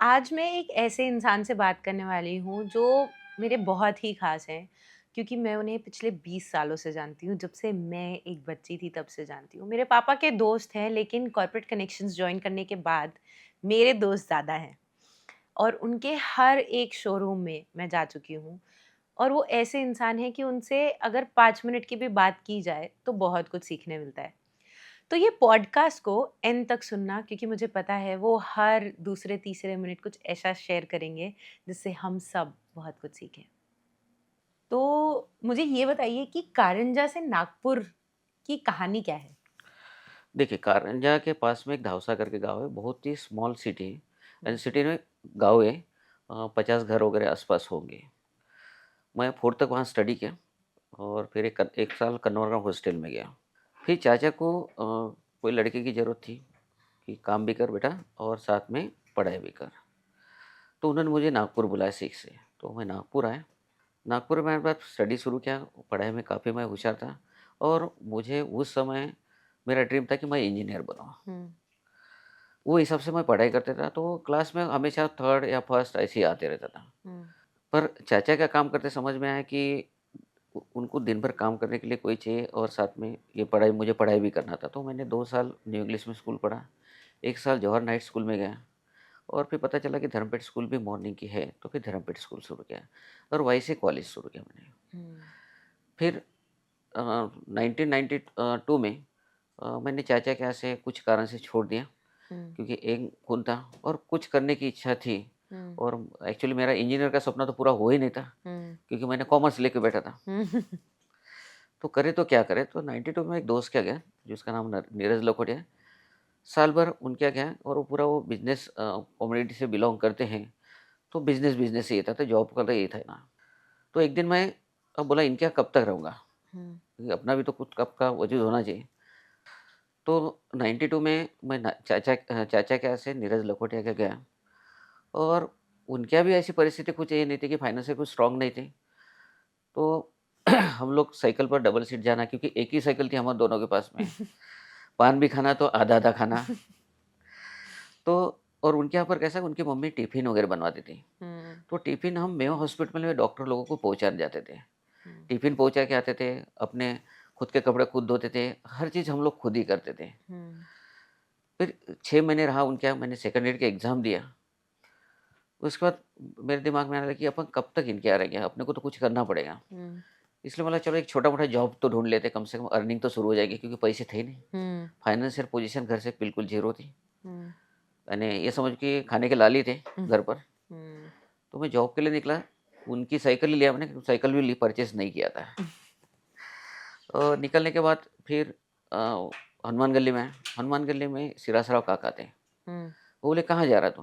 आज मैं एक ऐसे इंसान से बात करने वाली हूँ जो मेरे बहुत ही ख़ास हैं, क्योंकि मैं उन्हें पिछले 20 सालों से जानती हूँ। जब से मैं एक बच्ची थी तब से जानती हूँ। मेरे पापा के दोस्त हैं, लेकिन कॉर्पोरेट कनेक्शंस जॉइन करने के बाद मेरे दोस्त ज़्यादा हैं और उनके हर एक शोरूम में मैं जा चुकी हूँ। और वो ऐसे इंसान हैं कि उनसे अगर 5 मिनट की भी बात की जाए तो बहुत कुछ सीखने मिलता है। तो ये पॉडकास्ट को एंड तक सुनना, क्योंकि मुझे पता है वो हर दूसरे तीसरे मिनट कुछ ऐसा शेयर करेंगे जिससे हम सब बहुत कुछ सीखें। तो मुझे ये बताइए कि कारंजा से नागपुर की कहानी क्या है? देखिए, कारंजा के पास में एक धावसा करके गाँव है, बहुत ही स्मॉल सिटी है एंड हुँ, सिटी में गाँव है 50 घर वगैरह आस-पास होंगे। मैं 4th तक वहाँ स्टडी किया और फिर एक साल कन्नौर हॉस्टल में गया। फिर चाचा को कोई लड़के की ज़रूरत थी कि काम भी कर बेटा और साथ में पढ़ाई भी कर। तो उन्होंने मुझे नागपुर बुलाया सीख से, तो मैं नागपुर आया। नागपुर में मैंने बाद स्टडी शुरू किया, पढ़ाई में काफ़ी मैं होशियार था और मुझे उस समय मेरा ड्रीम था कि मैं इंजीनियर बनूँ। हुँ, वो हिसाब से मैं पढ़ाई करता था, तो क्लास में हमेशा 3rd या फर्स्ट ऐसे ही आते रहता था। हुँ, पर चाचा क्या काम करते समझ में आया कि उनको दिन भर काम करने के लिए कोई चाहिए और साथ में ये पढ़ाई मुझे पढ़ाई भी करना था। तो मैंने 2 साल न्यू इंग्लिश में स्कूल पढ़ा, 1 साल जवाहर नाइट स्कूल में गया और फिर पता चला कि धर्मपेट स्कूल भी मॉर्निंग की है, तो फिर धर्मपेट स्कूल शुरू किया और वहीं से कॉलेज शुरू किया मैंने। हुँ, फिर 1992 में मैंने चाचा के यहाँ से कुछ कारण से छोड़ दिया हुँ, क्योंकि एक खून था और कुछ करने की इच्छा थी हुँ, और एक्चुअली मेरा इंजीनियर का सपना तो पूरा हो ही नहीं था हुँ, क्योंकि मैंने कॉमर्स लेके बैठा था। हुँ, तो करे तो क्या करे? तो 92 में एक दोस्त क्या गया जिसका नाम नीरज लखोटिया है। साल भर उनके यहाँ गया और वो पूरा वो बिज़नेस कम्युनिटी से बिलॉन्ग करते हैं, तो बिज़नेस ही था, तो जॉब का तो यही था ना। तो एक दिन मैं बोला इनके यहाँ कब तक रहूँगा? हुँ, क्योंकि अपना भी तो कुछ कब का वजूद होना चाहिए। तो 92 में मैं चाचा के यहाँ से नीरज लखोटिया के गया और उनके यहाँ भी ऐसी परिस्थिति कुछ ये नहीं थी कि फाइनेंशियल कुछ स्ट्रॉन्ग नहीं थे। तो हम लोग साइकिल पर डबल सीट जाना क्योंकि एक ही साइकिल थी हम दोनों के पास में। पान भी खाना तो आधा-आधा खाना। तो और उनके यहाँ पर कैसा उनकी मम्मी टिफ़िन वगैरह बनवाती थी। हुँ, तो टिफ़िन हम मेयो हॉस्पिटल में डॉक्टर लोगों को पहुँचाने जाते थे। हुँ, टिफ़िन पहुँचा के आते थे, अपने खुद के कपड़े खुद धोते थे, हर चीज़ हम लोग खुद ही करते थे। हुँ, फिर 6 महीने रहा उनके यहाँ, मैंने सेकंड ईयर का एग्ज़ाम दिया। उसके बाद मेरे दिमाग में आने लगा कि अपन कब तक इनके यहाँ रहेंगे, अपने को तो कुछ करना पड़ेगा। हुँ, इसलिए बोला चलो एक छोटा-मोटा जॉब तो ढूँढ लेते, कम से कम अर्निंग तो शुरू हो जाएगी क्योंकि पैसे थे ही नहीं। हुँ, फाइनेंशियल पोज़ीशन घर से बिल्कुल ज़ीरो थी। हुँ, यानी ये समझ कि खाने के लाल ही थे हुँ, घर पर। हुँ, तो मैं जॉब के लिए निकला, उनकी साइकिल ही लिया मैंने, साइकिल भी ली परचेज़ नहीं किया था। और निकलने के बाद फिर अ, हनुमान गली में आया। हनुमान गली में सिरासराव काका थे। हुँ, वो बोले, "कहाँ जा रहा तू?"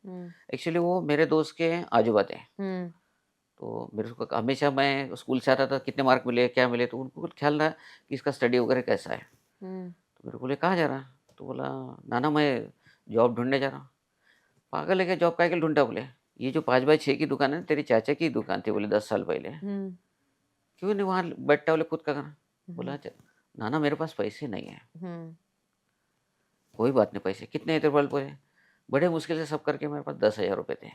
हुँ, एक्चुअली वो मेरे दोस्त के आजू-बाजू थे। हुँ, तो मेरे को हमेशा मैं स्कूल से आता था, कितने मार्क मिले, क्या मिले, तो उनको कुछ ख्याल रहा कि इसका स्टडी वगैरह कैसा है। हुँ, तो मेरे को बोले, "कहाँ जा रहा है?" तो बोला, "नाना मैं जॉब ढूँढने जा रहा हूँ।" "पागल है क्या? जॉब काहे के लिए ढूँढता?" बोले, "ये जो 5 बाय 6 की दुकान है ना, तेरे चाचा की दुकान थी बोले 10 साल पहले। हुँ, क्यों नहीं वहाँ बैठता बोले खुद का करना?" बोला, हुँ, "च नाना मेरे पास पैसे नहीं है।" हुँ। "कोई बात नहीं पैसे कितने हैं तेरे पास?" बोले, बड़े मुश्किल से सब करके मेरे पास 10,000 रुपए थे।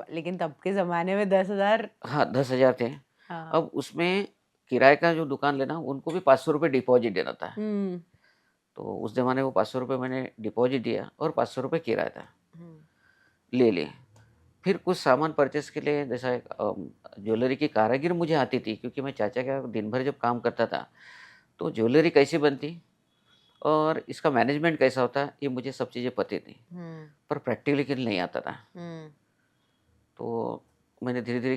लेकिन तब के ज़माने में 10,000। हाँ, 10,000 थे। हाँ। अब उसमें किराए का जो दुकान लेना उनको भी 500 रुपए डिपॉज़िट देना था। हुँ, तो उस ज़माने में वो 500 रुपए मैंने डिपॉज़िट दिया और 500 रुपए किराया था, हुँ, ले लिए। फिर कुछ सामान परचेज़ के लिए जैसा एक ज्वेलरी की कारीगर मुझे आती थी क्योंकि मैं चाचा के यहाँ दिन भर जब काम करता था, तो ज्वेलरी कैसी बनती और इसका मैनेजमेंट कैसा होता, ये मुझे सब चीज़ें पता थी, हुँ, पर प्रैक्टिकली नहीं आता था। हुँ, तो मैंने धीरे-धीरे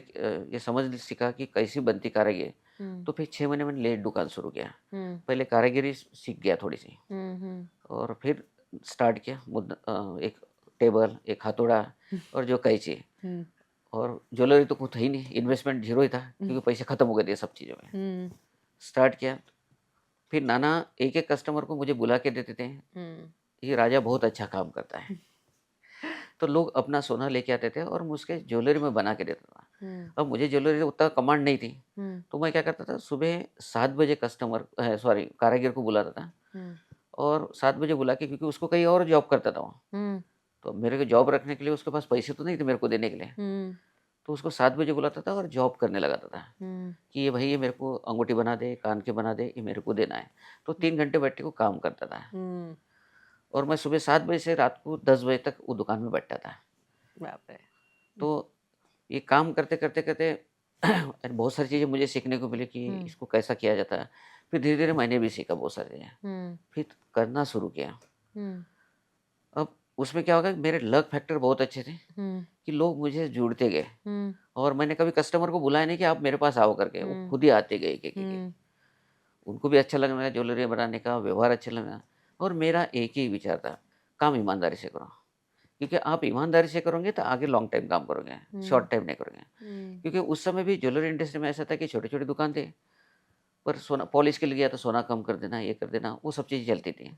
ये समझ सीखा कि कैसी बनती कारीगर, हुँ, तो फिर 6 महीने मैंने लेट दुकान शुरू किया। हुँ, पहले कारीगरी सीख गया थोड़ी-सी हुँ, हुँ, और फिर स्टार्ट किया एक टेबल, एक हथौड़ा और जो कैंची हुँ, और ज्वेलरी तो कुछ था ही नहीं, इन्वेस्टमेंट ज़ीरो ही था हुँ, क्योंकि पैसे खत्म हो गए थे सब चीज़ों में। हुँ, स्टार्ट किया, फिर नाना एक-एक कस्टमर को मुझे बुला के देते थे, हुँ, ये राजा बहुत अच्छा काम करता है। तो लोग अपना सोना लेके आते थे और मुझके ज्वेलरी मैं बना के देता था। हुँ, अब मुझे ज्वेलरी उतना कमांड नहीं थी, हुँ, तो मैं क्या करता था सुबह 7 बजे सॉरी कारीगर को बुलाता था हुँ, और 7 बजे बुला के क्योंकि उसको कहीं और जॉब करता था वो। हुँ, तो मेरे को जॉब रखने के लिए उसके पास पैसे तो नहीं थे मेरे को देने के लिए। तो उसको 7 बजे बुलाता था और जॉब करने लगाता था कि ये भाई ये मेरे को अंगूठी बना दे, कान के बना दे, ये मेरे को देना है। तो 3 घंटे बैठ के वो काम करता था और मैं सुबह 7 बजे से रात को 10 बजे तक वो दुकान में बैठता था। बाप रे। तो ये काम करते-करते बहुत सारी चीज़ें मुझे सीखने को मिली कि इसको कैसा किया जाता है। फिर धीरे-धीरे मैंने भी सीखा बहुत सारी चीज़ें। फिर करना शुरू किया। अब उसमें क्या होगा कि मेरे लक फैक्टर बहुत अच्छे थे कि लोग मुझे जुड़ते गए और मैंने कभी कस्टमर को बुलाया नहीं कि आप मेरे पास आओ करके, वो खुद ही आते गए एक-एक। उनको भी अच्छा लगने लगा ज्वेलरी बनाने का, व्यवहार अच्छा लगा और मेरा एक ही विचार था, काम ईमानदारी से करो। क्योंकि आप ईमानदारी से करोगे तो आगे लॉन्ग टाइम काम करोगे, शॉर्ट टाइम नहीं करोगे। क्योंकि उस समय भी ज्वेलरी इंडस्ट्री में ऐसा था कि छोटे-छोटे दुकान थे, पर सोना पॉलिश के लिए गया तो सोना कम कर देना, ये कर देना, वो सब चीज़ें चलती थी।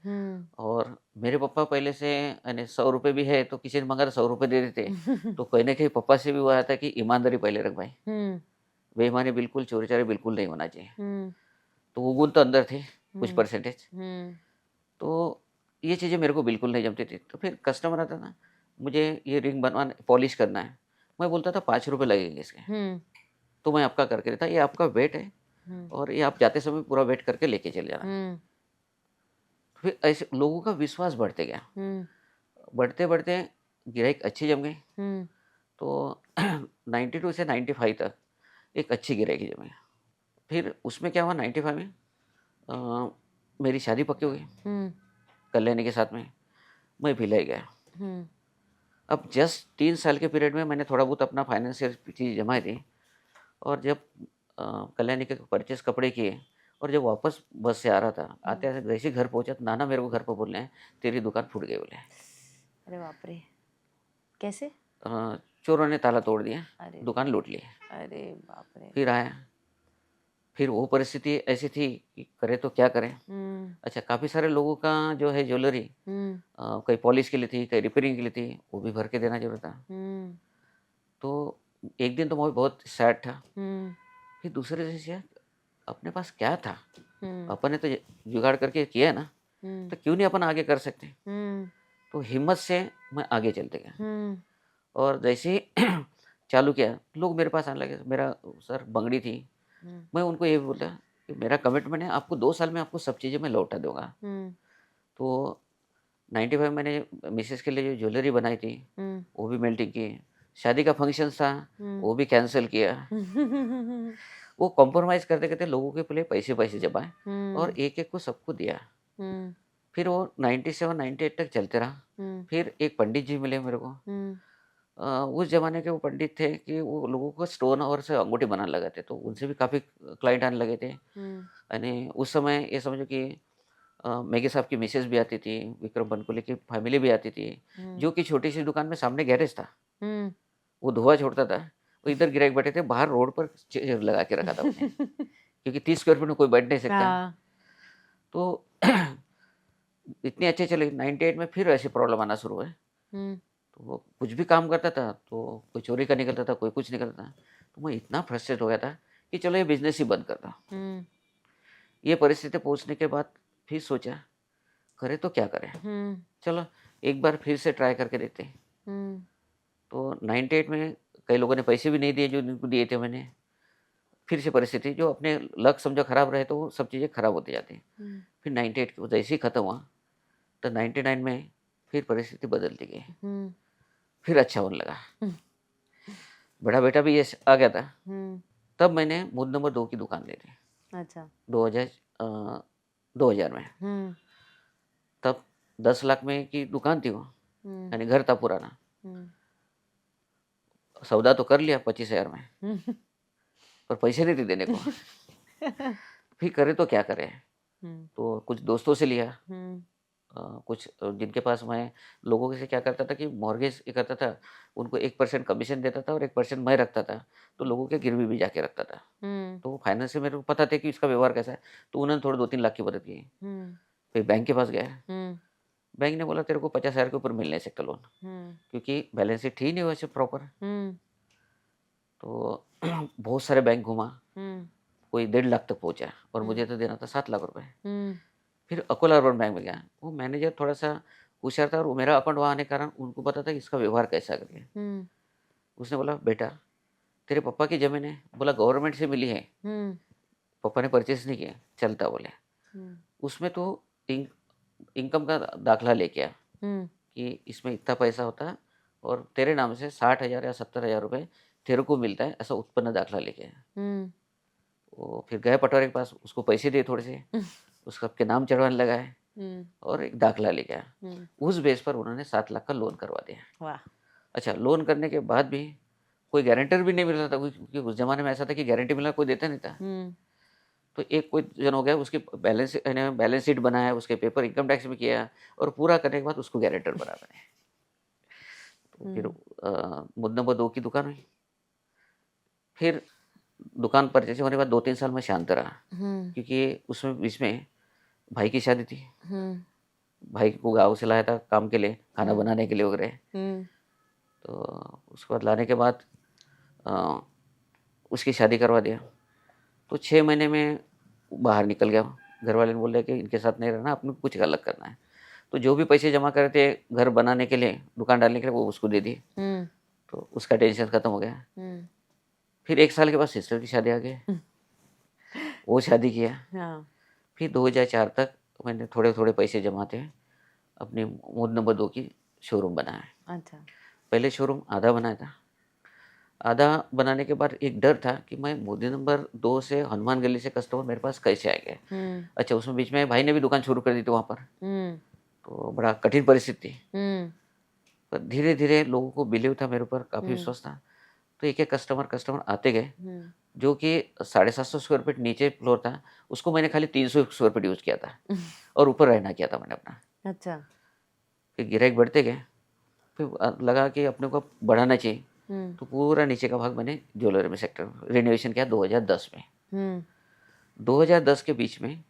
और मेरे पापा पहले से यानी ₹100 भी है तो किसी ने माँगा तो ₹100 दे देते। तो कहीं न कहीं पापा से भी वो आया था कि ईमानदारी पहले रख भाई, बेईमानी बिल्कुल, चोरी-चारी बिल्कुल नहीं होना चाहिए। तो वो गुण तो अंदर थे, कुछ परसेंटेज। तो ये चीज़ें मेरे को बिल्कुल नहीं जमती थी। तो फिर कस्टमर आता था, मुझे ये रिंग बनवाना पॉलिश करना है। मैं बोलता था ₹5 लगेंगे इसके। तो मैं आपका करके देता, ये आपका वेट है और ये आप जाते समय पूरा वेट करके लेके चले जाना। फिर ऐसे लोगों का विश्वास बढ़ते गया। बढ़ते-बढ़ते ग्राहक अच्छे जम गए। तो 92 से 95 तक एक अच्छी ग्राहकी जमी। फिर उसमें क्या हुआ 95 में अ, मेरी शादी पक्की हो गई कल्याणी के साथ में। मैं भिलाई गया। अब जस्ट 3 साल के पीरियड में मैंने थोड़ा बहुत अपना फाइनेंशियल चीज़ जमाई थी और जब कल्याणी के परचेस कपड़े किए और जब वापस बस से आ रहा था, आते-आते जैसे ही घर पहुँचा तो नाना मेरे को घर पे बोल रहे हैं, तेरी दुकान फूट गई बोले। अरे बाप रे। कैसे? चोरों ने ताला तोड़ दिया, अरे दुकान लूट ली। अरे बाप रे। फिर आया, फिर वो परिस्थिति ऐसी थी कि करें तो क्या करें? अच्छा काफ़ी सारे लोगों का जो है ज्वेलरी कहीं पॉलिश के लिए थी, कहीं रिपेयरिंग के लिए थी, वो भी भर के देना ज़रूरी था। तो एक दिन तो मैं बहुत सैड था। फिर दूसरे दिन से अपने पास क्या था? अपन ने तो ये जुगाड़ करके किया है ना, तो क्यों नहीं अपन आगे कर सकते? तो हिम्मत से मैं आगे चलते गया और जैसे ही चालू किया, लोग मेरे पास आने लगे। मेरा सर बंगड़ी थी, मैं उनको ये बोला कि मेरा कमिटमेंट है आपको 2 साल में आपको सब चीज़ें मैं लौटा दूँगा। तो 95 मैंने मिसेज़ के लिए जो ज्वेलरी बनाई थी, वो भी मेल्टिंग की। शादी का फंक्शन था, वो भी कैंसल किया। वो कॉम्प्रोमाइज़ करते-करते लोगों के पहले पैसे-पैसे जमाए और एक-एक को सबको दिया। फिर वो 97-98 तक चलते रहा। फिर एक पंडित जी मिले मेरे को। उस ज़माने के वो पंडित थे कि वो लोगों को स्टोन और से अंगूठी बनाने लगे थे, तो उनसे भी काफ़ी क्लाइंट आने लगे थे। यानी उस समय ये समझो कि मेघे साहब की मिसेज़ भी आती थी, विक्रम बनकुले की फैमिली भी आती थी, जो कि छोटी-सी दुकान में सामने गैरेज था। वो धुआँ छोड़ता था, वो इधर ग्राहक बैठे थे, बाहर रोड पर चेयर लगा के रखा था उसने, क्योंकि 30 स्क्वायर फीट में कोई बैठ नहीं सकता। हाँ। तो इतने अच्छे चले 98 में फिर ऐसे प्रॉब्लम आना शुरू हुए। तो वो कुछ भी काम करता था, तो कोई चोरी का निकलता था, कोई कुछ निकलता था। तो मैं इतना फ्रस्ट्रेट हो गया था कि चलो ये बिज़नेस ही बंद कर दो। ये परिस्थिति पहुँचने के बाद फिर सोचा, करें तो क्या करें? चलो एक बार फिर से ट्राई करके देखते हैं। तो 98 में कई लोगों ने पैसे भी नहीं दिए जो जिनको दिए थे मैंने। फिर से परिस्थिति जो अपने लक समझो खराब रहे तो वो सब चीज़ें खराब होती जाती हैं। फिर 98 को जैसे ही खत्म हुआ, तो 99 में फिर परिस्थिति बदलती गई। फिर अच्छा होने लगा। बड़ा बेटा भी ये आ गया था। तब मैंने मूड नंबर 2 की दुकान ली थी। अच्छा। 2000 अ, 2000 में। तब 10 लाख में की दुकान थी वो, यानी घर था पुराना। सौदा तो कर लिया 25,000 में, पर पैसे नहीं थे देने को। फिर करें तो क्या करें? तो कुछ दोस्तों से लिया। कुछ जिनके पास मैं लोगों से क्या करता था कि मॉर्गेज ये करता था, उनको 1% कमीशन देता था और 1% मैं रखता था, तो लोगों के गिरवी भी जाके रखता था। तो फाइनेंस से मेरे को पता था कि इसका व्यवहार कैसा है, तो उन्होंने थोड़े 2-3 लाख की मदद की। फिर बैंक के पास गया, बैंक ने बोला तेरे को 50,000 के ऊपर मिल नहीं सकता लोन, क्योंकि बैलेंस शीट थी नहीं वैसे प्रॉपर। तो बहुत सारे बैंक घूमा, कोई 1.5 लाख तक पहुँचा और मुझे तो देना था 7 लाख रुपए। फिर अकोला अर्बन बैंक में गया, वो मैनेजर थोड़ा-सा होशियार था और वो मेरा अकाउंट वहाँ आने के कारण उनको पता था कि इसका व्यवहार कैसा करके। हुँ, उसने बोला, बेटा तेरे पापा की ज़मीन है, बोला गवर्नमेंट से मिली है, हुँ, पापा ने परचेज़ नहीं किया, चलता बोले। हुँ, उसमें तो इन इनकम का दाखला लेके आ हुँ, कि इसमें इतना पैसा होता है और तेरे नाम से 60,000 या 70,000 रुपए तेरे को मिलता है, ऐसा उत्पन्न दाखला लेके आया। हुँ, वो फिर गए पटवारी के पास, उसको पैसे दिए थोड़े से, उसका के नाम चढ़वाने लगा है हुँ, और एक दाखला लेके आया। हुँ, उस बेस पर उन्होंने 7 लाख का लोन करवा दिया। वाह! अच्छा, लोन करने के बाद भी कोई गारंटर भी नहीं मिल रहा था, क्योंकि उस ज़माने में ऐसा था कि गारंटी मिलना कोई देता नहीं था। हुँ, तो एक कोई जन हो गया, उसकी बैलेंस शीट बनाया, उसके पेपर इनकम टैक्स में किया और पूरा करने के बाद उसको गारंटर बना मैंने। तो फिर हुँ, मुद्दा नंबर 2 की दुकान हुई। फिर दुकान परचेज़ होने के बाद 2-3 साल मैं शांत रहा, हुँ, क्योंकि उसमें बीच में भाई की शादी थी। हुँ, भाई को गाँव से लाया था काम के लिए, खाना हुँ, बनाने के लिए वगैरह। हुँ, तो उसके बाद लाने के बाद अ, उसकी शादी करवा दिया। तो 6 महीने में बाहर निकल गया। घरवाले ने बोला कि इनके साथ नहीं रहना, अपने को कुछ अलग करना है। तो जो भी पैसे जमा करे थे घर बनाने के लिए, दुकान डालने के लिए, वो उसको दे दिए। हुँ, तो उसका टेंशन खत्म हो गया। हुँ, फिर 1 साल के बाद सिस्टर की शादी आ गई, हुँ, वो शादी किया। हाँ, फिर 2004 तक मैंने थोड़े-थोड़े पैसे जमाते अपनी मोड नंबर 2 की शोरूम बनाया। अच्छा, पहले शोरूम आधा बनाया था। आधा बनाने के बाद एक डर था कि मैं मोदी नंबर 2 से हनुमान गली से कस्टमर मेरे पास कैसे आएँगे? हुँ, अच्छा, उसमें बीच में भाई ने भी दुकान शुरू कर दी थी वहाँ पर, हुँ, तो बड़ा कठिन परिस्थिति थी। हुँ, पर धीरे-धीरे लोगों को बिलीव था मेरे ऊपर, काफ़ी हुँ, विश्वास था। तो एक-एक कस्टमर आते गए, हुँ, जो कि 750 स्क्वायर फीट नीचे फ्लोर था, उसको मैंने खाली 300 स्क्वायर फीट यूज़ किया था और ऊपर रहना किया था मैंने अपना। अच्छा, फिर ग्राहक बढ़ते गए, फिर लगा कि अपने को बढ़ाना चाहिए, हुँ, तो पूरा नीचे का भाग मैंने ज्वेलरी में सेक्टर में रिनोवेशन किया 2010 में। हुँ, 2010 के बीच में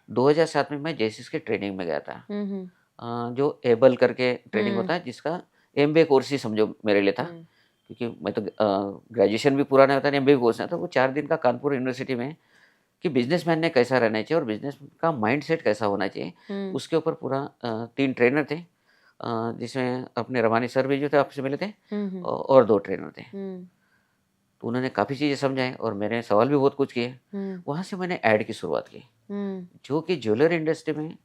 2007 में मैं जेसिस के ट्रेनिंग में गया था। हुँ, हुँ, जो एबल करके ट्रेनिंग हुँ, होता है, जिसका एमबीए कोर्स ही समझो मेरे लिए था, हुँ, क्योंकि मैं तो ग्रेजुएशन भी पूरा नहीं होता, नहीं एमबीए कोर्स नहीं था। वो 4 दिन का कानपुर यूनिवर्सिटी में कि बिज़नेसमैन ने कैसा रहना चाहिए और बिज़नेस का माइंडसेट कैसा होना चाहिए, हुँ, उसके ऊपर पूरा 3 ट्रेनर थे, जिसमें अपने रवानी सर भी जो थे आपसे मिले थे, हुँ, हुँ, और 2 ट्रेनर थे। हुँ, तो उन्होंने काफ़ी चीज़ें समझाई और मैंने सवाल भी बहुत कुछ किए। हुँ, वहाँ से मैंने ऐड की शुरुआत की, हुँ, जो कि ज्वेलरी इंडस्ट्री में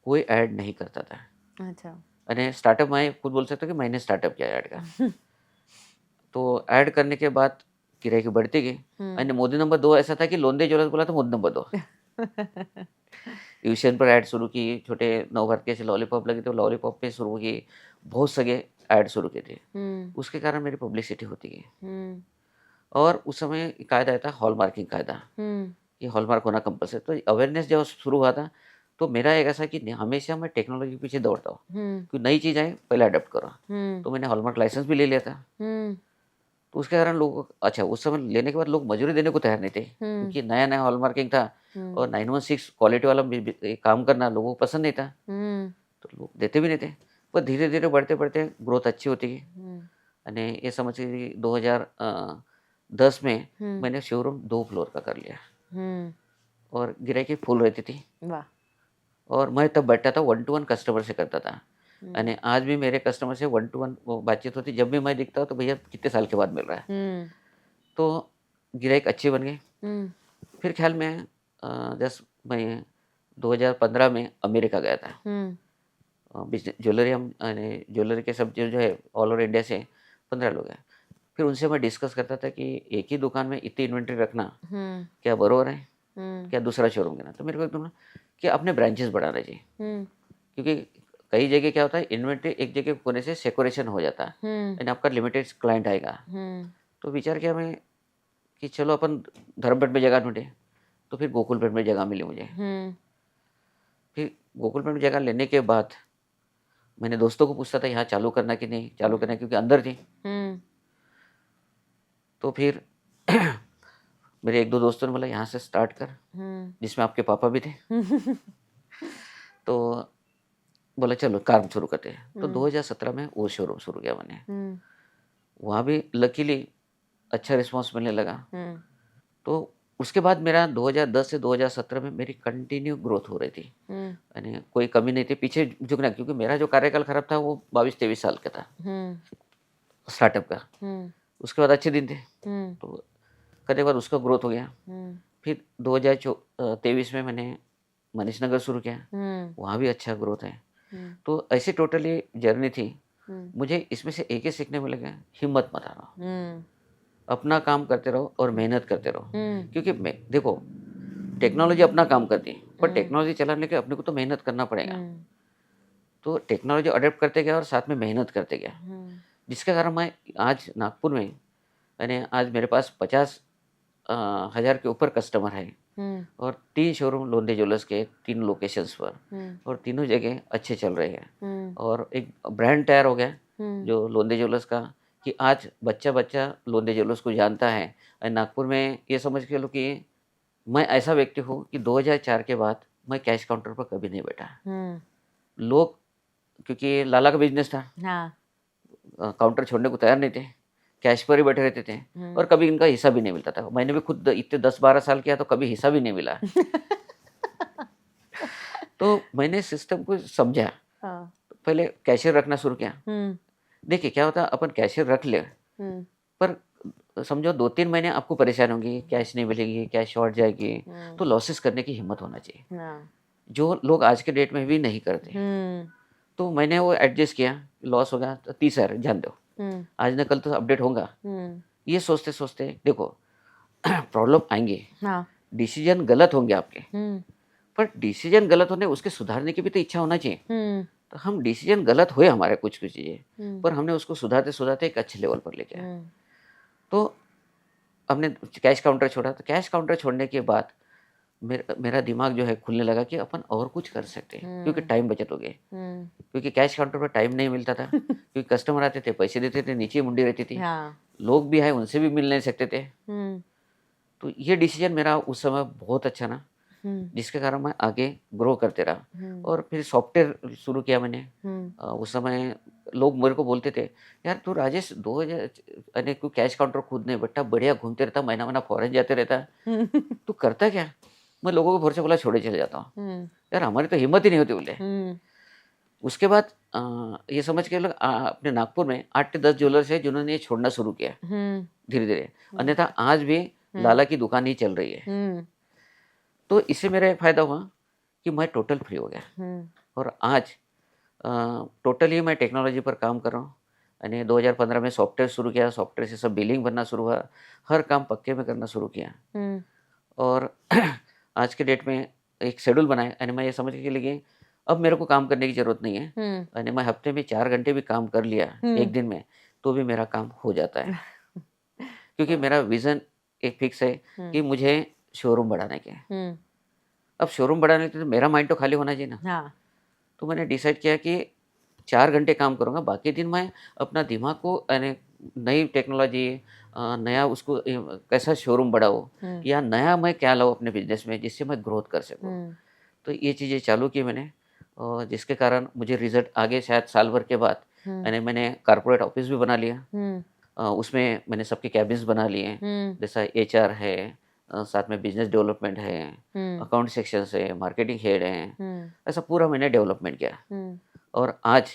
कोई ऐड नहीं करता था। अच्छा, मैंने स्टार्टअप, मैं खुद बोल सकता हूँ कि मैंने स्टार्टअप किया ऐड का। तो ऐड करने के बाद गिराकी बढ़ती गई। हुँ, मैंने मोदी नंबर 2 ऐसा था कि लोंदे ज्वेलर्स बोला तो मोदी नंबर 2। ट्यूशन पर ऐड शुरू की, छोटे नवभारत के लॉलीपॉप लगे तो लॉलीपॉप पे शुरू की, बहुत सगे ऐड शुरू किए थे। हुँ, उसके कारण मेरी पब्लिसिटी होती गई हुँ, और उस समय एक कायदा आया था हॉलमार्किंग कायदा, हुँ, कि हॉलमार्क होना कंपल्सरी। तो अवेयरनेस जब शुरू हुआ था, तो मेरा एक ऐसा कि हमेशा मैं टेक्नोलॉजी के पीछे दौड़ता हूँ, हुँ, कि नई चीज़ आए पहले अडॉप्ट करो। हुँ, तो मैंने हॉलमार्क लाइसेंस भी ले लिया था। हुँ, तो उसके कारण लोगों को, अच्छा, उस समय लेने के बाद लोग मजूरी देने को तैयार नहीं थे, हुँ, क्योंकि नया-नया हॉलमार्किंग था हुँ, और 916 क्वालिटी वाला काम करना लोगों को पसंद नहीं था, हुँ, तो लोग देते भी नहीं थे। पर धीरे-धीरे बढ़ते-बढ़ते ग्रोथ अच्छी होती गई हुँ, અને ये समझिए कि 2010 में हुँ, मैंने शोरूम 2 फ्लोर का कर लिया हुँ, और गिराकी फुल रहती थी वाह! और मैं तब बैठता था 1 टू 1 कस्टमर से करता था। हुँ, यानी आज भी मेरे कस्टमर से 1 टू 1 वो बातचीत होती है, जब भी मैं दिखता हूँ तो भैया कितने साल के बाद मिल रहा है। हुँ, तो गिराक अच्छी बन गई। हुँ, फिर ख़्याल में जस्ट मैं 2015 में अमेरिका गया था। हुँ, बिज़नेस ज्वेलरी हम ज्वेलरी के सब जो है ऑल ओवर इंडिया से 15 लोग हैं। फिर उनसे मैं डिस्कस करता था कि एक ही दुकान में इतनी इन्वेंटरी रखना हुँ, क्या बरोबर है? हुँ, क्या दूसरा शोरूम लेना? तो मेरे को एकदम कि अपने ब्रांचेस बढ़ाना चाहिए। हुँ, क्योंकि कई जगह क्या होता है, इन्वेंटरी एक जगह होने से सैचुरेशन हो जाता है, हुँ, यानी आपका लिमिटेड क्लाइंट आएगा। हुँ, तो विचार किया मैं कि चलो अपन धर्मपेट में जगह ढूँढे, तो फिर गोकुलपेट में जगह मिली मुझे। हुँ, फिर गोकुलपेट में जगह लेने के बाद मैंने दोस्तों को पूछता था यहाँ चालू करना कि नहीं चालू करना है, क्योंकि अंदर थी। हुँ, तो फिर मेरे 1-2 दोस्तों ने बोला यहाँ से स्टार्ट कर, हुँ, जिसमें आपके पापा भी थे। तो बोला चलो काम शुरू करते हैं। तो हुँ, 2017 में वो शोरूम शुरू किया मैंने। हुँ, वहाँ भी लकीली अच्छा रिस्पॉन्स मिलने लगा। हुँ, तो उसके बाद मेरा 2010 से 2017 में मेरी कंटिन्यू ग्रोथ हो रही थी, यानी कोई कमी नहीं थी पीछे झुकना, क्योंकि मेरा जो कार्यकाल खराब था वो 22-23 साल का था स्टार्टअप का। उसके बाद अच्छे दिन थे, तो करने के बाद उसका ग्रोथ हो गया। फिर 2023 में मैंने मनीष नगर शुरू किया, वहाँ भी अच्छा ग्रोथ है। तो ऐसे टोटली जर्नी थी। मुझे इसमें से एक ही सीखने में लगा, हिम्मत मत हारो, अपना काम करते रहो और मेहनत करते रहो। क्योंकि मैं देखो, टेक्नोलॉजी अपना काम करती है, पर टेक्नोलॉजी चलाने के अपने को तो मेहनत करना पड़ेगा। तो टेक्नोलॉजी अडेप्ट करते गया और साथ में मेहनत करते गया, जिसके कारण मैं आज नागपुर में, यानी आज मेरे पास 50,000 के ऊपर कस्टमर है, और 3 शोरूम लोंदे ज्वेलर्स के 3 लोकेशंस पर, और तीनों जगह अच्छे चल रहे हैं। और एक ब्रांड तैयार हो गया जो लोंदे ज्वेलर्स का, कि आज बच्चा बच्चा लोंदे ज्वेलर्स को जानता है। और नागपुर में ये समझ के लो कि मैं ऐसा व्यक्ति हूँ कि 2004 के बाद मैं कैश काउंटर पर कभी नहीं बैठा। लोग, क्योंकि लाला का बिजनेस था, काउंटर छोड़ने को तैयार नहीं थे, कैश पर ही बैठे रहते थे, और कभी इनका हिस्सा भी नहीं मिलता था। मैंने भी खुद इतने 10-12 साल किया तो कभी हिस्सा भी नहीं मिला। तो मैंने सिस्टम को समझा, पहले कैशियर रखना शुरू किया। देखिए क्या होता है, अपन कैशियर रख ले, पर समझो 2-3 महीने आपको परेशानी होगी, कैश नहीं मिलेगी, कैश शॉर्ट जाएगी, तो लॉसेस करने की हिम्मत होना चाहिए, जो लोग आज के डेट में भी नहीं करते। तो मैंने वो एडजस्ट किया, लॉस होगा तो 30,000 जान दो, आज न कल तो अपडेट होगा। ये सोचते सोचते देखो प्रॉब्लम आएंगे, डिसीजन गलत होंगे आपके, पर डिसीजन गलत होने उसके सुधारने की भी तो इच्छा होना चाहिए। तो हम डिसीजन गलत हुए हमारे कुछ चीज़ें, पर हमने उसको सुधारते सुधारते एक अच्छे लेवल पर लेके आए। तो हमने कैश काउंटर छोड़ा, तो कैश काउंटर छोड़ने के बाद मेरा दिमाग जो है खुलने लगा कि अपन और कुछ कर सकते हैं, क्योंकि टाइम बचत हो गई। क्योंकि कैश काउंटर पर टाइम नहीं मिलता था, क्योंकि कस्टमर आते थे, पैसे देते थे, नीचे मुंडी रहती थी, लोग भी आए उनसे भी मिल नहीं सकते थे। तो ये डिसीजन मेरा उस समय बहुत अच्छा ना, जिसके कारण मैं आगे ग्रो करते रहा। और फिर सॉफ्टवेयर शुरू किया मैंने। उस समय लोग मेरे को बोलते थे, यार तू राजेश 2000 यानी कोई कैश काउंटर खुद नहीं बैठा, बढ़िया घूमते रहता, महीना महीना फॉरेन जाते रहता, तू करता क्या? मैं लोगों को भरोसे बोला छोड़े चले जाता हूँ, यार हमारी तो हिम्मत ही नहीं होती बोले। उसके बाद ये समझ के लोग अपने नागपुर में 8 से 10 ज्वेलर्स है जिन्होंने ये छोड़ना शुरू किया धीरे धीरे, अन्यथा आज भी लाला की दुकान ही चल रही है। तो इससे मेरा एक फायदा हुआ कि मैं टोटल फ्री हो गया, और आज टोटली मैं टेक्नोलॉजी पर काम कर रहा हूँ। यानी 2015 में सॉफ्टवेयर शुरू किया, सॉफ्टवेयर से सब बिलिंग बनना शुरू हुआ, हर काम पक्के में करना शुरू किया। और आज के डेट में एक शेड्यूल बनाया, यानी मैं ये समझ के लिए अब मेरे को काम करने की ज़रूरत नहीं है, यानी मैं हफ्ते में 4 घंटे भी काम कर लिया एक दिन में तो भी मेरा काम हो जाता है। क्योंकि मेरा विज़न एक फिक्स है कि मुझे शोरूम बढ़ाने के। अब शोरूम बढ़ाने के लिए तो मेरा माइंड तो खाली होना चाहिए ना। तो मैंने डिसाइड किया कि 4 घंटे काम करूँगा, बाकी दिन मैं अपना दिमाग को यानी नई टेक्नोलॉजी, नया उसको कैसा शोरूम बढ़ाऊँ, या नया मैं क्या लाऊँ अपने बिजनेस में जिससे मैं ग्रोथ कर सकूँ। तो ये चीज़ें चालू की मैंने, और जिसके कारण मुझे रिजल्ट आगे शायद साल भर के बाद, यानी मैंने कॉर्पोरेट ऑफिस भी बना लिया। उसमें मैंने सबके कैबिन्स बना लिए, जैसा HR है, साथ में बिजनेस डेवलपमेंट है, अकाउंट सेक्शंस है, मार्केटिंग हेड है, ऐसा पूरा मैंने डेवलपमेंट किया। और आज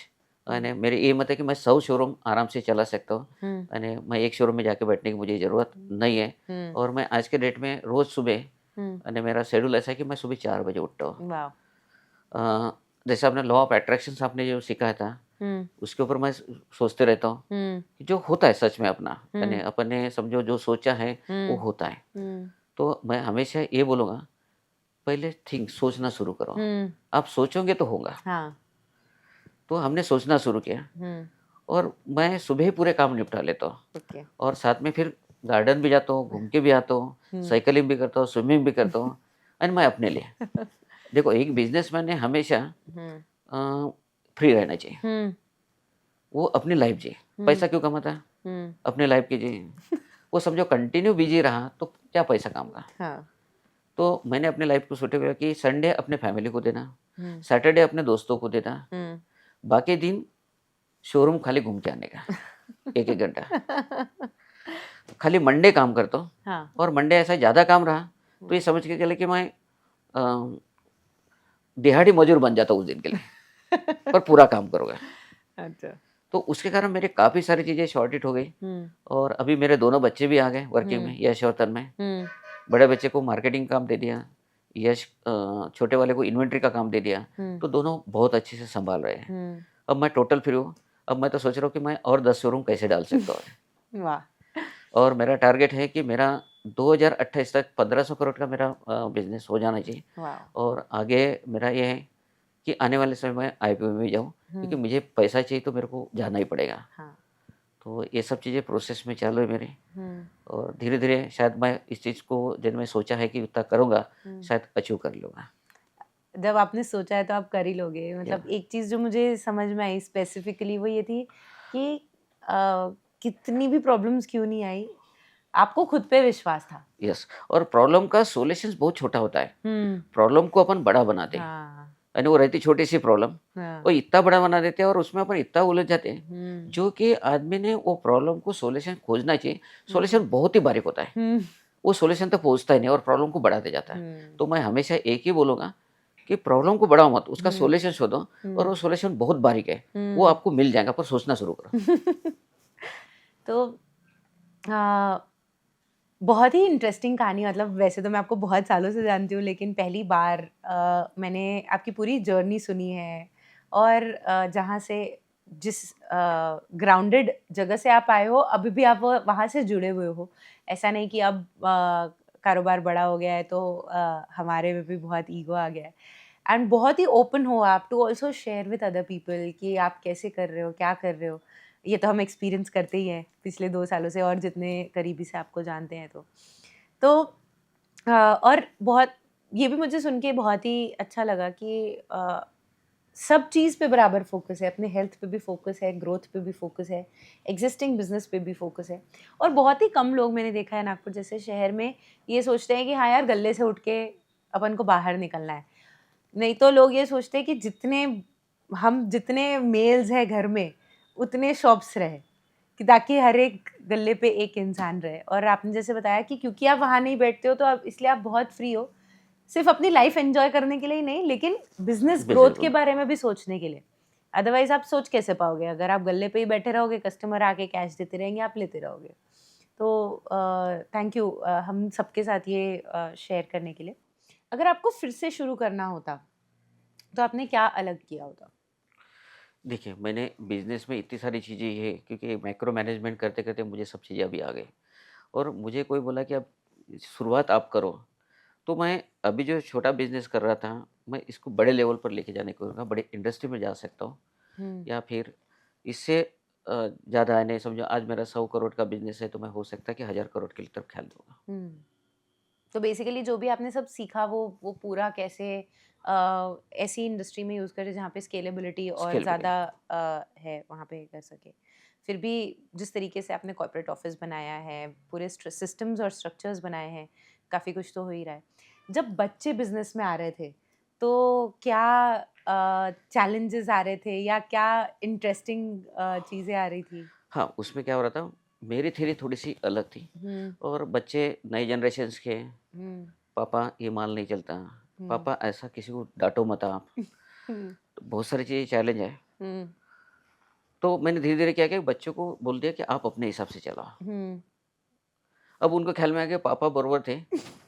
यानी मेरी ये मत है कि मैं 100 शोरूम आराम से चला सकता हूँ, यानी मैं एक शोरूम में जाके बैठने की मुझे ज़रूरत नहीं है। और मैं आज के डेट में रोज़ सुबह, यानी मेरा शेड्यूल ऐसा है कि मैं सुबह 4 बजे उठता हूँ। जैसे आपने लॉ ऑफ अट्रैक्शन आपने जो सिखाया था, उसके ऊपर मैं सोचते रहता हूँ कि जो होता है सच में अपना, यानी अपन ने समझो जो सोचा है वो होता है। तो मैं हमेशा ये बोलूँगा, पहले सोचना शुरू करो, आप सोचोगे तो होगा। तो हमने सोचना शुरू किया, और मैं सुबह ही पूरे काम निपटा लेता हूँ, और साथ में फिर गार्डन भी जाता हूँ, घूम के भी आता हूँ, साइकिलिंग भी करता हूँ, स्विमिंग भी करता हूँ, एंड मैं अपने लिए देखो एक बिजनेसमैन ने हमेशा फ्री रहना चाहिए, वो अपनी लाइफ जिए, पैसा क्यों कमाता है, अपने लाइफ की जिए। वो समझो कंटिन्यू बिजी रहा तो क्या पैसा काम का। तो मैंने अपने लाइफ को सोटे हुआ कि संडे अपने फैमिली को देना, सैटरडे अपने दोस्तों को देना, बाकी दिन शोरूम खाली घूम के आने का 1-1 घंटा। खाली मंडे काम करता हूँ, हाँ। और मंडे ऐसा ज़्यादा काम रहा तो ये समझ के चले कि मैं अ, दिहाड़ी मजूर बन जाता हूँ उस दिन के लिए, पर पूरा काम करूँगा। अच्छा। तो उसके कारण मेरे काफ़ी सारी चीज़ें शॉर्टेज हो गई, हुँ, और अभी मेरे दोनों बच्चे भी आ गए वर्किंग हुँ, में, यश और तन्मय। हुँ, बड़े बच्चे को मार्केटिंग काम दे दिया, यश छोटे वाले को इन्वेंट्री का काम दे दिया, हुँ, तो दोनों बहुत अच्छे से सँभाल रहे हैं। हुँ। अब मैं टोटल फ्री हूँ, अब मैं तो सोच रहा हूँ कि मैं और 10 शोरूम कैसे डाल सकता हूँ। वाह! और मेरा टारगेट है कि मेरा 2028 तक 1500 करोड़ का मेरा बिज़नेस हो जाना चाहिए, वाओ! और आगे मेरा ये है कि आने वाले समय में आईपीओ में भी जाऊँ, क्योंकि हुँ, मुझे पैसा चाहिए तो मेरे को जाना ही पड़ेगा। हाँ। तो ये सब चीज़ें प्रोसेस में चालू है मेरे, हुँ, और धीरे-धीरे शायद मैं इस चीज़ को जिन मैं सोचा है कि उतना करूँगा, हुँ। शायद अचीव कर लूँगा। जब आपने सोचा है तो आप कर ही लोगे। या मतलब एक चीज़ जो मुझे समझ में आई स्पेसिफिकली वो ये थी कि अ, कितनी भी प्रॉब्लम्स क्यों नहीं आई, आपको खुद पे विश्वास था। यस, और प्रॉब्लम का सॉल्यूशंस बहुत छोटा होता है। हुँ, प्रॉब्लम को अपन बड़ा बनाते हैं, हाँ, यानी वो रहती छोटी-सी प्रॉब्लम, वो हाँ। इतना बड़ा बना देते हैं और उसमें अपन इतना उलझ जाते हैं, हुँ, जो कि आदमी ने वो प्रॉब्लम को सॉल्यूशन खोजना चाहिए। हुँ, सॉल्यूशन बहुत ही बारीक होता है, हुँ, वो सॉल्यूशन तक पहुँचता ही नहीं और प्रॉब्लम को बढ़ाते जाता है। हुँ, तो मैं हमेशा एक ही बोलूँगा कि प्रॉब्लम को बढ़ाओ मत, उसका हुँ, सॉल्यूशन शोधो, और हुँ, वो सॉल्यूशन बहुत बारीक है, वो हुँ। आपको मिल जाएगा, पर सोचना शुरू करो। तो अ, बहुत ही इंटरेस्टिंग कहानी मतलब वैसे तो मैं आपको बहुत सालों से जानती हूँ लेकिन पहली बार मैंने आपकी पूरी जर्नी सुनी है और जहाँ से जिस ग्राउंडेड जगह से आप आए हो अभी भी आप वहाँ से जुड़े हुए हो ऐसा नहीं कि अब कारोबार बड़ा हो गया है तो हमारे में भी बहुत ईगो आ गया है एंड बहुत ही ओपन हो आप to also share with other people कि आप कैसे कर रहे हो क्या कर रहे हो ये तो हम एक्सपीरियंस करते ही हैं पिछले 2 सालों से और जितने करीबी से आपको जानते हैं तो। तो और बहुत ये भी मुझे सुन के बहुत ही अच्छा लगा कि सब चीज़ पे बराबर फ़ोकस है, अपने हेल्थ पे भी फ़ोकस है, ग्रोथ पे भी फ़ोकस है, एक्जिस्टिंग बिज़नेस पे भी फ़ोकस है। और बहुत ही कम लोग मैंने देखा है नागपुर जैसे शहर में ये सोचते हैं कि हाँ यार गल्ले से उठ के अपन को बाहर निकलना है। नहीं तो लोग ये सोचते हैं कि जितने मेल्स हैं घर में, उतने शॉप्स रहे, कि ताकि हर एक गल्ले पे एक इंसान रहे। और आपने जैसे बताया कि क्योंकि आप वहाँ नहीं बैठते हो, तो आप इसलिए आप बहुत फ्री हो, सिर्फ़ अपनी लाइफ़ एन्जॉय करने के लिए ही नहीं, लेकिन बिज़नेस ग्रोथ के बिल्कुल। बारे में भी सोचने के लिए। अदरवाइज़ आप सोच कैसे पाओगे? अगर आप गल्ले पे ही बैठे रहोगे, कस्टमर आके कैश देते रहेंगे, आप लेते रहोगे। तो थैंक यू हम सबके साथ ये शेयर करने के लिए। अगर आपको फिर से शुरू करना होता, तो आपने क्या अलग किया होता? देखिए, मैंने बिज़नेस में इतनी सारी चीज़ें ये क्योंकि मैक्रो मैनेजमेंट करते-करते मुझे सब चीज़ें अभी आ गई, और मुझे कोई बोला कि अब शुरुआत आप करो, तो मैं अभी जो छोटा बिज़नेस कर रहा था, मैं इसको बड़े लेवल पर लेके जाने को करूँगा, बड़े इंडस्ट्री में जा सकता हूँ, हुँ, या फिर इससे ज़्यादा है नहीं, समझो आज मेरा 100 करोड़ का बिज़नेस है, तो मैं हो सकता है कि 1000 करोड़ की तरफ ख्याल दूँगा। हुँ। तो बेसिकली जो भी आपने सब सीखा वो पूरा कैसे ऐसी इंडस्ट्री में यूज़ करें जहाँ पे स्केलेबिलिटी और स्केलेबिलिटी। ज़्यादा है वहाँ पे कर सके। फिर भी जिस तरीके से आपने कॉर्पोरेट ऑफ़िस बनाया है, पूरे सिस्टम्स और स्ट्रक्चर्स बनाए हैं, काफ़ी कुछ तो हो ही रहा है। जब बच्चे बिज़नेस में आ रहे थे, तो क्या चैलेंजेस आ रहे थे या क्या इंटरेस्टिंग चीज़ें आ रही थी? हाँ, उसमें क्या हो रहा था, मेरी थ्योरी थोड़ी-सी अलग थी, हुँ, और बच्चे नई जनरेशन्स के, हुँ, पापा ये माल नहीं चलता, हुँ, पापा ऐसा किसी को डाँटो मत आप, हुँ, तो बहुत सारी चीज़ें चैलेंज है। हुँ, तो मैंने धीरे-धीरे क्या किया, बच्चों को बोल दिया कि आप अपने हिसाब से चलाओ। हुँ। अब उनको ख्याल में आ गया पापा बरोबर थे,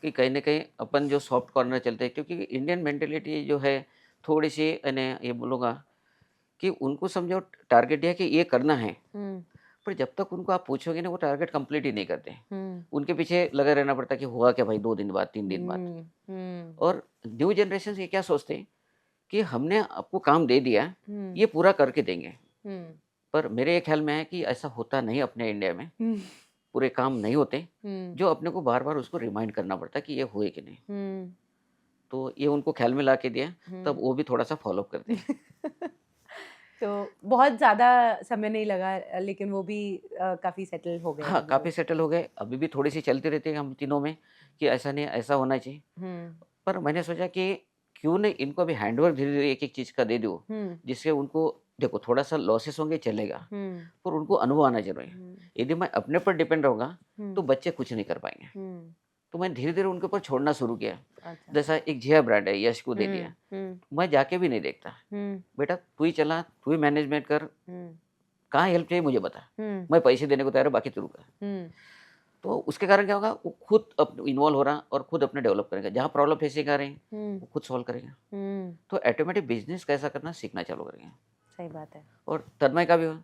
कि कहीं न कहीं अपन जो सॉफ्ट कॉर्नर चलते हैं, क्योंकि इंडियन मेंटालिटी जो है थोड़ी-सी यानी ये बोलूँगा कि उनको समझो टारगेट दिया कि ये करना है, हुँ, पर जब तक उनको आप पूछोगे ना वो टारगेट कंप्लीट ही नहीं करते। हुँ, उनके पीछे लगा रहना पड़ता है कि हुआ क्या भाई 2 दिन बाद, 3 दिन बाद। हुँ, हुँ, और न्यू जनरेशन ये क्या सोचते हैं कि हमने आपको काम दे दिया, हुँ, ये पूरा करके देंगे। हुँ, पर मेरे ये ख्याल में है कि ऐसा होता नहीं अपने इंडिया में, हुँ, पूरे काम नहीं होते, हुँ, जो अपने को बार-बार उसको रिमाइंड करना पड़ता है कि ये हुए कि नहीं। हुँ, तो ये उनको ख्याल में ला के दिया, तब हुँ। वो भी थोड़ा-सा फ़ॉलो अप करते हैं। तो बहुत ज़्यादा समय नहीं लगा लेकिन वो भी काफ़ी सेटल हो गए हाँ, अभी काफ़ी तो। सेटल हो गए, अभी भी थोड़ी-सी चलती रहती है हम तीनों में कि ऐसा नहीं, ऐसा होना चाहिए। हुँ, पर मैंने सोचा कि क्यों नहीं इनको अभी हैंडओवर धीरे-धीरे एक-एक चीज़ का दे दूँ, हुँ, जिससे उनको देखो थोड़ा सा लॉसेस होंगे चलेगा, हम्म पर उनको अनुभव आना जरूरी है। हम्म यदि मैं अपने पर डिपेंड रहूँगा हम्म तो बच्चे कुछ नहीं कर पाएंगे। हम्म तो मैं धीरे-धीरे उनके ऊपर छोड़ना शुरू किया। अच्छा जैसा एक जिया ब्रांड है, यश को दे दिया। हम्म मैं जाके भी नहीं देखता, हम्म बेटा तू ही चला, तू ही मैनेजमेंट कर, हम्म कहाँ हेल्प चाहिए मुझे बता। हम्म मैं पैसे देने को तैयार हूँ, बाकी तू कर। हम्म तो उसके कारण क्या होगा, वो खुद इन्वॉल्व हो रहा और खुद अपने डेवलप करेगा। जहाँ प्रॉब्लम फेसिंग आ रही है, हम्म वो खुद सॉल्व करेगा। हम्म तो ऑटोमेटिक बिज़नेस कैसा करना सीखना चालू करेंगे। सही बात है। और तन्मय का भी हुआ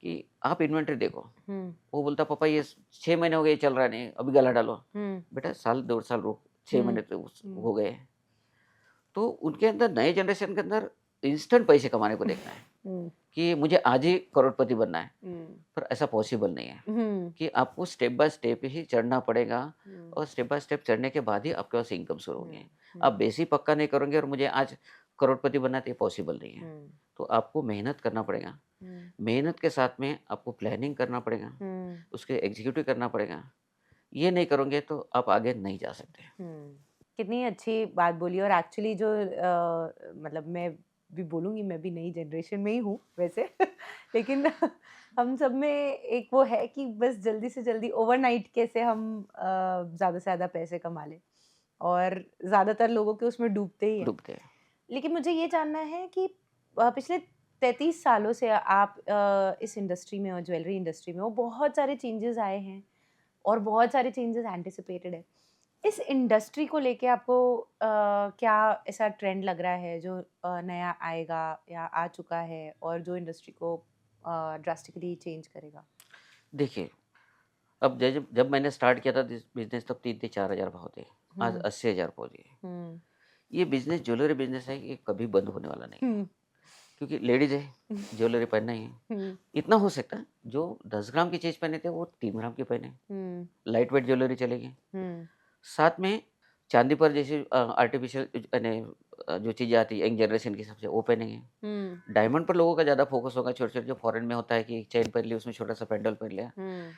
कि आप इन्वेंटरी देखो। हम्म वो बोलता पापा ये 6 महीने हो गए, ये चल रहा नहीं, अभी गला डालो। हम्म बेटा साल 2 साल रुक, 6 हम्म महीने तो हम्म हो गए। तो उनके अंदर, नए जनरेशन के अंदर इंस्टेंट पैसे कमाने को देखना है हम्म कि मुझे आज ही करोड़पति बनना है। हम्म पर ऐसा पॉसिबल नहीं है हम्म कि आपको स्टेप बाय स्टेप ही चढ़ना पड़ेगा। हम्म और स्टेप बाय स्टेप चढ़ने के बाद ही आपके पास इनकम शुरू होगी। आप हम्म बेस ही पक्का नहीं करोगे और मुझे आज करोड़पति बनना है, तो ये पॉसिबल नहीं है। हम्म तो आपको मेहनत करना पड़ेगा। हम्म मेहनत के साथ में आपको प्लानिंग करना पड़ेगा, हम्म उसके एग्जीक्यूटिव करना पड़ेगा। ये नहीं करोगे तो आप आगे नहीं जा सकते। हम्म। कितनी अच्छी बात बोली। और एक्चुअली जो मतलब मैं भी बोलूँगी, मैं भी नई जनरेशन में ही हूँ वैसे लेकिन हम सब में एक वो है कि बस जल्दी से जल्दी ओवरनाइट कैसे हम ज़्यादा से ज़्यादा पैसे कमा लें, और ज़्यादातर लोगों के उसमें डूबते ही हैं। डूबते हैं। लेकिन मुझे ये जानना है कि पिछले 33 सालों से आप इस इंडस्ट्री में हो, ज्वेलरी इंडस्ट्री में हो, बहुत सारे चेंजेस आए हैं और बहुत सारे चेंजेस एंटिसिपेटेड है। इस इंडस्ट्री को लेके आपको क्या ऐसा ट्रेंड लग रहा है जो नया आएगा या आ चुका है और जो इंडस्ट्री को ड्रास्टिकली चेंज करेगा? देखिए, अब जब जब मैंने स्टार्ट किया था बिज़नेस, तब 3 से 4 हज़ार भाव थे। आज हुँ, 80,000 पहुँच गए। हुँ, ये बिज़नेस ज्वेलरी बिज़नेस है, ये कभी बंद होने वाला नहीं है। हुँ, क्योंकि लेडीज़ है, ज्वेलरी पहनना ही है। हुँ, इतना हो सकता है, जो 10 ग्राम की चीज़ पहने थे, वो 3 ग्राम की पहने। हुँ, लाइट वेट ज्वेलरी चलेगी। हुँ, साथ में चाँदी पर जैसे आर्टिफ़िशियल यानी जो चीज़ें आती है यंग जनरेशन के हिसाब से, वो पहनेंगे। हुँ, डायमंड पर लोगों का ज़्यादा फ़ोकस होगा, छोटे-छोटे जो फ़ॉरेन में होता है कि चेन पहन ली, उसमें छोटा-सा पेंडल पहन लिया, हुँ,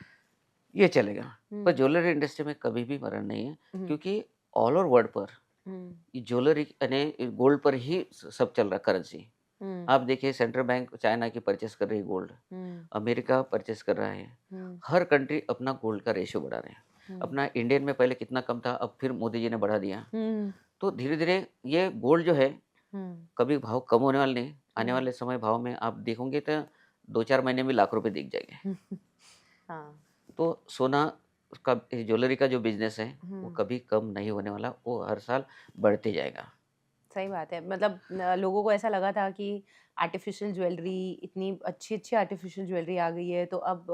ये चलेगा। पर हुँ, ज्वेलरी इंडस्ट्री में कभी भी मरण नहीं है, हुँ, क्योंकि ऑल ओवर वर्ल्ड पर हुँ, ये ज्वेलरी यानी गोल्ड पर ही सब चल रहा है, करेंसी। हुँ, आप देखिए सेंट्रल बैंक चाइना की परचेज़ कर रही है गोल्ड, हुँ, अमेरिका परचेज़ कर रहा है। हुँ, हर कंट्री अपना गोल्ड का रेशियो बढ़ा रहे हैं। हुँ, अपना इंडियन में पहले कितना कम था, अब फिर मोदी जी ने बढ़ा दिया। हुँ, तो धीरे-धीरे ये गोल्ड जो है, हुँ, कभी भाव कम होने वाला नहीं। आने हुँ, वाले समय भाव में आप देखोगे तो 2-4 महीने में लाख रुपए दिख जाएँगे। हुँ, हाँ, तो सोना का, ज्वेलरी का जो बिज़नेस है, वो हुँ। कभी कम नहीं होने वाला, वो हर साल बढ़ते जाएगा। सही बात है। मतलब लोगों को ऐसा लगा था कि आर्टिफ़िशियल ज्वेलरी, इतनी अच्छी-अच्छी आर्टिफ़िशियल ज्वेलरी आ गई है, तो अब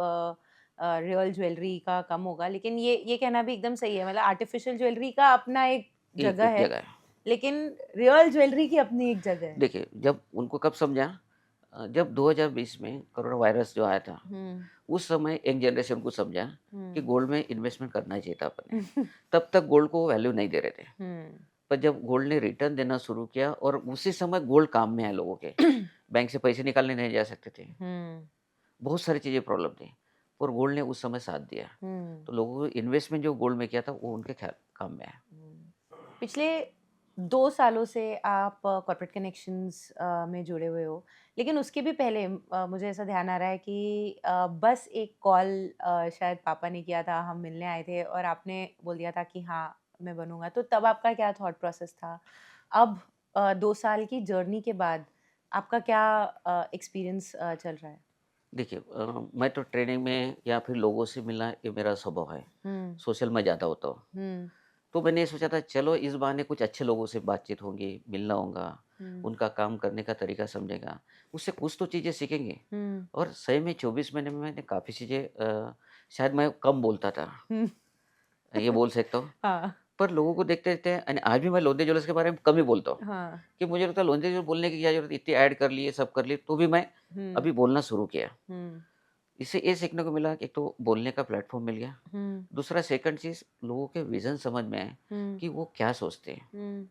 रियल ज्वेलरी का कम होगा। लेकिन ये कहना भी एकदम सही है। मतलब आर्टिफ़िशियल ज्वेलरी का अपना एक एक जगह एक है, जगह है। लेकिन रियल ज्वेलरी की अपनी एक जगह है। देखिए, जब उनको कब समझा, जब 2020 में कोरोना वायरस जो आया था, हुँ, उस समय एक जनरेशन को समझा कि हुँ। गोल्ड में इन्वेस्टमेंट करना ही चाहिए था अपन ने। तब तक गोल्ड को वैल्यू नहीं दे रहे थे। हुँ। पर जब गोल्ड ने रिटर्न देना शुरू किया और उसी समय गोल्ड काम में आया लोगों के, बैंक से पैसे निकालने नहीं जा सकते थे। हुँ, बहुत सारी चीज़ें प्रॉब्लम थी, और गोल्ड ने उस समय साथ दिया। हुँ, तो लोगों को इन्वेस्टमेंट जो गोल्ड में किया था, वो उनके काम में आया। हुँ। पिछले 2 सालों से आप कॉर्पोरेट कनेक्शंस में जुड़े हुए हो। लेकिन उसके भी पहले मुझे ऐसा ध्यान आ रहा है कि बस एक कॉल शायद पापा ने किया था, हम मिलने आए थे और आपने बोल दिया था कि हाँ, मैं बनूँगा। तो तब आपका क्या थॉट प्रोसेस था? अब 2 साल की जर्नी के बाद आपका क्या एक्सपीरियंस चल रहा है? देखिए, मैं तो ट्रेनिंग में या फिर लोगों से मिलना, ये मेरा स्वभाव है। हुँ, सोशल में ज़्यादा होता हूँ। हुँ, तो मैंने ये सोचा था, चलो इस बहाने कुछ अच्छे लोगों से बातचीत होगी, मिलना होगा, हुँ, उनका काम करने का तरीका समझेगा, उससे कुछ तो चीज़ें सीखेंगे। हुँ, और सही में 24 महीने में मैंने काफ़ी चीज़ें, शायद मैं कम बोलता था, हुँ। ये बोल सकता हूँ। हाँ, पर लोगों को देखते-देखते, यानी आज भी मैं लोंदे ज्वेलर्स के बारे में कम ही बोलता हूँ, हाँ। कि मुझे लगता है लोंदे ज्वेलर्स बोलने की क्या ज़रूरत है, इतनी ऐड कर लिए, सब कर लिए, तो भी मैं हुँ, अभी बोलना शुरू किया। हुँ, इससे ये सीखने को मिला कि एक तो बोलने का प्लेटफ़ॉर्म मिल गया। हुँ, दूसरा सेकंड चीज़, लोगों के विज़न समझ में आए हुँ, कि वो क्या सोचते हैं हुँ,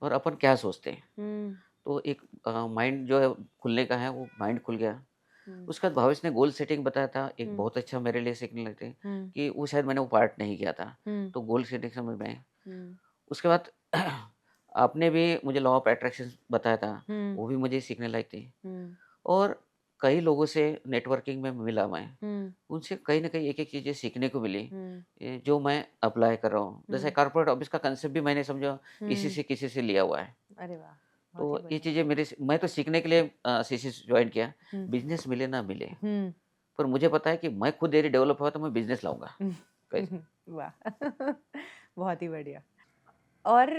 और अपन क्या सोचते हैं। हुँ, तो एक माइंड जो है खुलने का है, वो माइंड खुल गया। हुँ, उसके बाद भावेश ने गोल सेटिंग बताया था, एक हुँ, बहुत अच्छा मेरे लिए सीखने लगे हुँ, कि वो शायद मैंने वो पार्ट नहीं किया था। हुँ, तो गोल सेटिंग समझ में आए। हुँ, उसके बाद आपने भी मुझे लॉ ऑफ अट्रैक्शन बताया था, हुँ, वो भी मुझे सीखने लायक थी। हुँ, और कई लोगों से नेटवर्किंग में मिला मैं, हुँ, उनसे कहीं न कहीं एक-एक चीज़ें सीखने को मिली, हुँ, जो मैं अप्लाई कर रहा हूँ। जैसे हुँ, कॉर्पोरेट ऑफ़िस का कांसेप्ट भी मैंने समझो इसी हुँ। से किसी से लिया हुआ है। अरे वाह! बहुत ही तो ये बढ़िया। चीज़ें मेरे से मैं तो सीखने के लिए सीसीसी जॉइन किया, हुँ, बिज़नेस मिले ना मिले, हुँ, पर मुझे पता है कि मैं खुद यदि डेवलप हुआ तो मैं बिज़नेस लाऊँगा। हुँ, कैसे? वाह! बहुत ही बढ़िया। और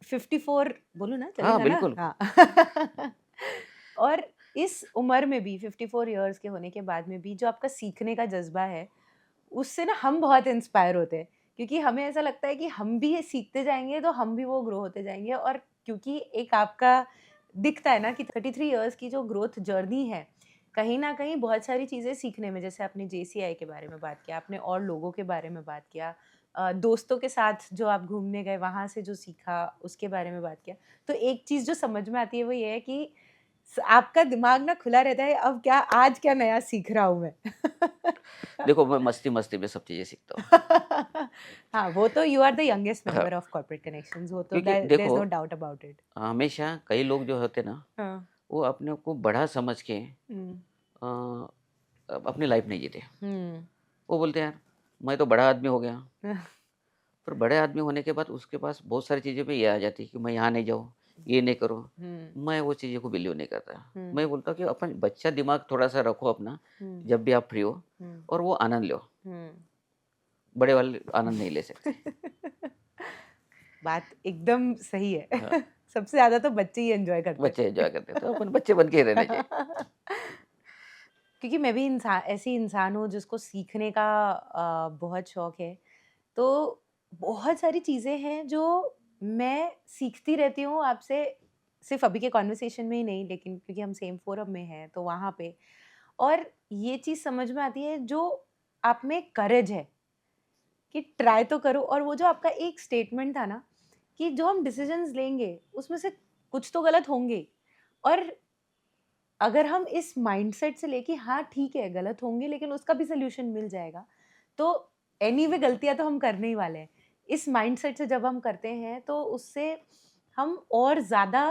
54 बोलूँ ना, हाँ, चलेगा ना? बिल्कुल। हाँ। और इस उम्र में भी 54 इयर्स के होने के बाद में भी जो आपका सीखने का जज़्बा है, उससे ना हम बहुत इंस्पायर होते हैं, क्योंकि हमें ऐसा लगता है कि हम भी ये सीखते जाएँगे तो हम भी वो ग्रो होते जाएँगे। और क्योंकि एक आपका दिखता है ना कि 33 इयर्स की जो ग्रोथ जर्नी है, कहीं न कहीं बहुत सारी चीज़ें सीखने में, जैसे आपने जेसीआई के बारे में बात किया, आपने और लोगों के बारे में बात किया, दोस्तों के साथ जो आप घूमने गए वहाँ से जो सीखा उसके बारे में बात किया। तो एक चीज़ जो समझ में आती है वो ये है कि आपका दिमाग ना खुला रहता है, अब क्या आज क्या नया सीख रहा हूँ मैं। देखो मैं मस्ती-मस्ती में सब चीज़ें सीखता हूँ। हाँ, वो तो यू आर द यंगेस्ट हाँ, मेंबर ऑफ कॉर्पोरेट कनेक्शंस, वो तो क्योंकि देयर इज़ देखो नो डाउट अबाउट इट। हमेशा कई लोग जो होते हैं ना, हाँ। वो अपने को बड़ा समझ के हुँ, अ, अपनी लाइफ़ नहीं जीते। हुँ। वो बोलते हैं यार मैं तो बड़ा आदमी हो गया, पर बड़े आदमी होने के बाद उसके पास बहुत सारी चीज़ें पे ये आ जाती है कि मैं यहाँ नहीं जाऊँ, ये नहीं करूँ। हुँ, मैं वो चीज़ों को बिलीव नहीं करता। हुँ, मैं बोलता हूँ कि अपन बच्चा दिमाग थोड़ा-सा रखो अपना, हुँ, जब भी आप फ्री हो हुँ, और वो आनंद लो। हुँ। बड़े वाले आनंद नहीं ले सकते। बात एकदम सही है। हाँ, सबसे ज़्यादा तो बच्चे ही एन्जॉय करते बच्चे हैं। एन्जॉय करते हैं, तो अपन बच्चे बन के ही रहना चाहिए। क्योंकि मैं भी ऐसी इंसान हूँ जिसको सीखने का बहुत शौक है। तो बहुत सारी चीज़ें हैं जो मैं सीखती रहती हूँ आपसे, सिर्फ़ अभी के कन्वर्सेशन में ही नहीं, लेकिन क्योंकि हम सेम फ़ोरम में हैं तो वहाँ पे। और ये चीज़ समझ में आती है जो आप में करेज है कि ट्राई तो करो। और वो जो आपका एक स्टेटमेंट था ना कि जो हम डिसीजंस लेंगे उसमें से कुछ तो गलत होंगे ही। और अगर हम इस माइंडसेट से लेके हाँ ठीक है गलत होंगे लेकिन उसका भी सॉल्यूशन मिल जाएगा, तो एनीवे गलतियां तो हम करने ही वाले हैं। इस माइंडसेट से जब हम करते हैं तो उससे हम और ज़्यादा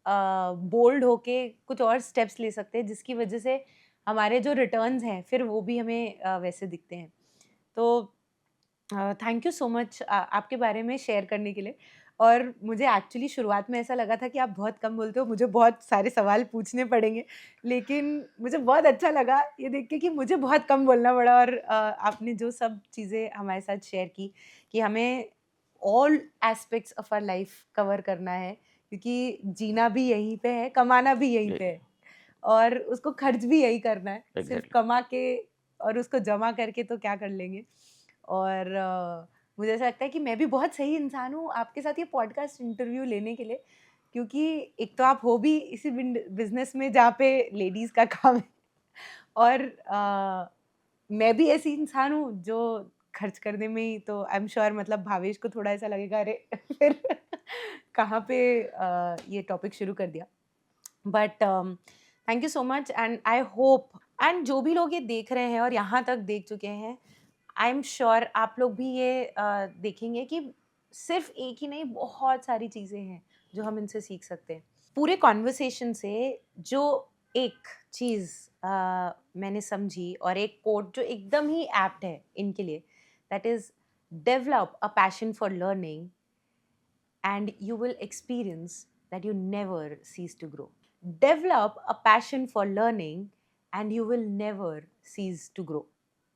बोल्ड होके कुछ और स्टेप्स ले सकते हैं, जिसकी वजह से हमारे जो रिटर्न्स हैं फिर वो भी हमें वैसे दिखते हैं। तो थैंक यू सो मच आपके बारे में शेयर करने के लिए। और मुझे एक्चुअली शुरुआत में ऐसा लगा था कि आप बहुत कम बोलते हो, मुझे बहुत सारे सवाल पूछने पड़ेंगे, लेकिन मुझे बहुत अच्छा लगा ये देख के कि मुझे बहुत कम बोलना पड़ा। और आपने जो सब चीज़ें हमारे साथ शेयर की कि हमें all aspects of our life cover करना है, क्योंकि जीना भी यहीं पे है, कमाना भी यहीं जी, पे है और उसको खर्च भी यही करना है। सिर्फ एग्ज़ैक्टली। कमा के और उसको जमा करके तो क्या कर लेंगे। और मुझे ऐसा लगता है कि मैं भी बहुत सही इंसान हूँ आपके साथ ये पॉडकास्ट इंटरव्यू लेने के लिए, क्योंकि एक तो आप हो भी इसी बिजनेस में जहाँ पे लेडीज़ का काम है, और मैं भी ऐसी इंसान हूँ जो खर्च करने में ही, तो आई एम श्योर मतलब भावेश को थोड़ा ऐसा लगेगा अरे फिर कहाँ पे ये टॉपिक शुरू कर दिया। But thank you so much and I hope, and जो भी लोग ये देख रहे हैं और यहाँ तक देख चुके हैं, आई एम श्योर आप लोग भी ये देखेंगे कि सिर्फ एक ही नहीं, बहुत सारी चीज़ें हैं जो हम इनसे सीख सकते हैं। पूरे कॉन्वर्सेशन से जो एक चीज़ मैंने समझी और एक कोट जो एकदम ही एप्ट है इनके लिए, that is develop a passion for learning and you will experience that you never cease to grow. Develop a passion for learning and you will never cease to grow.